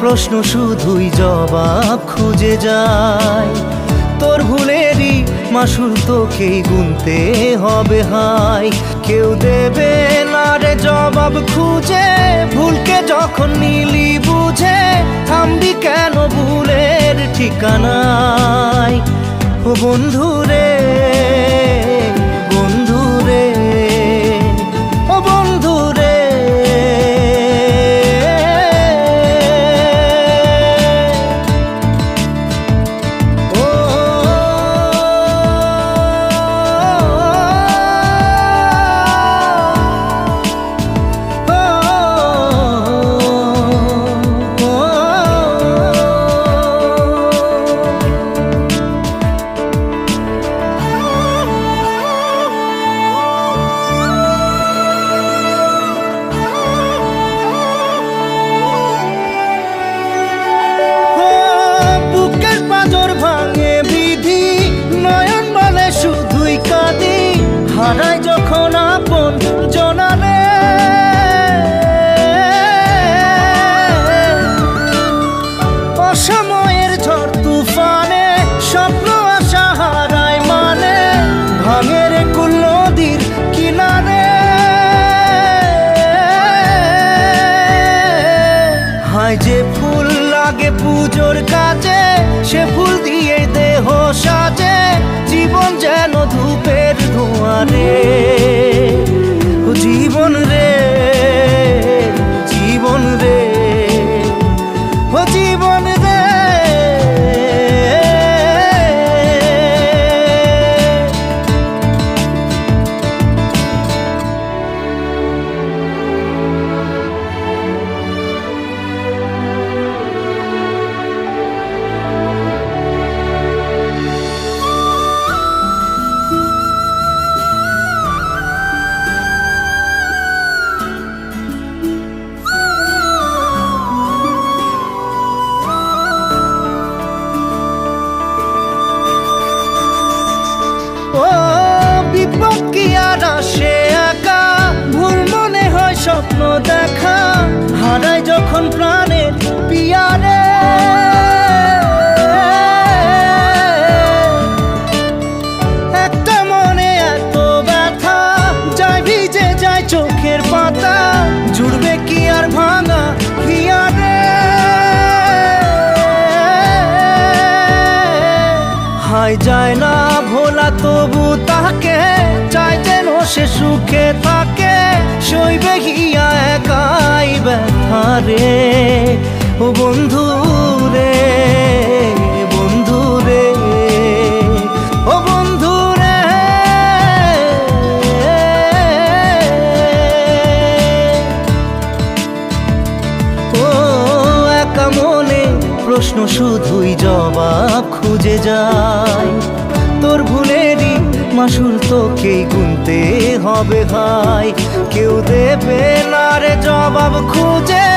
প্রশ্ন শুধুই জবাব খুঁজে যায়, তোর ভুলেরই মাসুল তোকেই গুনতে হবে হাই। কেউ দেবে না রে জবাব খুঁজে, ভুলকে যখন নিলি বুঝে থামবি কেন ভুলের ঠিকানায়। ও বন্ধু রে, বন্ধু রে, ও বন্ধু রে, হারাই যখন আপন জনারে, অসময়ের ঝড় তুফানে স্বপ্ন আশা হারায় মানে, ভাঙের কুল নদীর কিনারে। হায় যে ফুল লাগে পুজোর কাজে, সে ফুল দিয়ে দেহ সাজে, জীবন যেন ধূপের ধোঁয়ারে। ও জীবন রে, জীবন রে, ও জীবন রে। বিপদ কি আর আসে একা, ভুল মনে হয় স্বপ্ন দেখা, হারাই যখন প্রাণের পিয়ারে। একটা মনে এত ব্যথা, যায় ভিজে যায় চোখের পাতা, জুড়বে কি আর ভাঙা হিয়ারে। হায় যায় না ভোলা তবু তাকে, চাই যেন সে সুখে থাকে, সইবে গিয়া একাই ব্যথা রে। ও বন্ধু রে, বন্ধু রে, ও বন্ধু রে। ও একা মনে প্রশ্ন শুধুই জবাব খুঁজে যায়, তোর ভুলেরই মাসুল তোকেই গুনতে হবে হাই। কেউ দেবে না রে জবাব খুঁজে,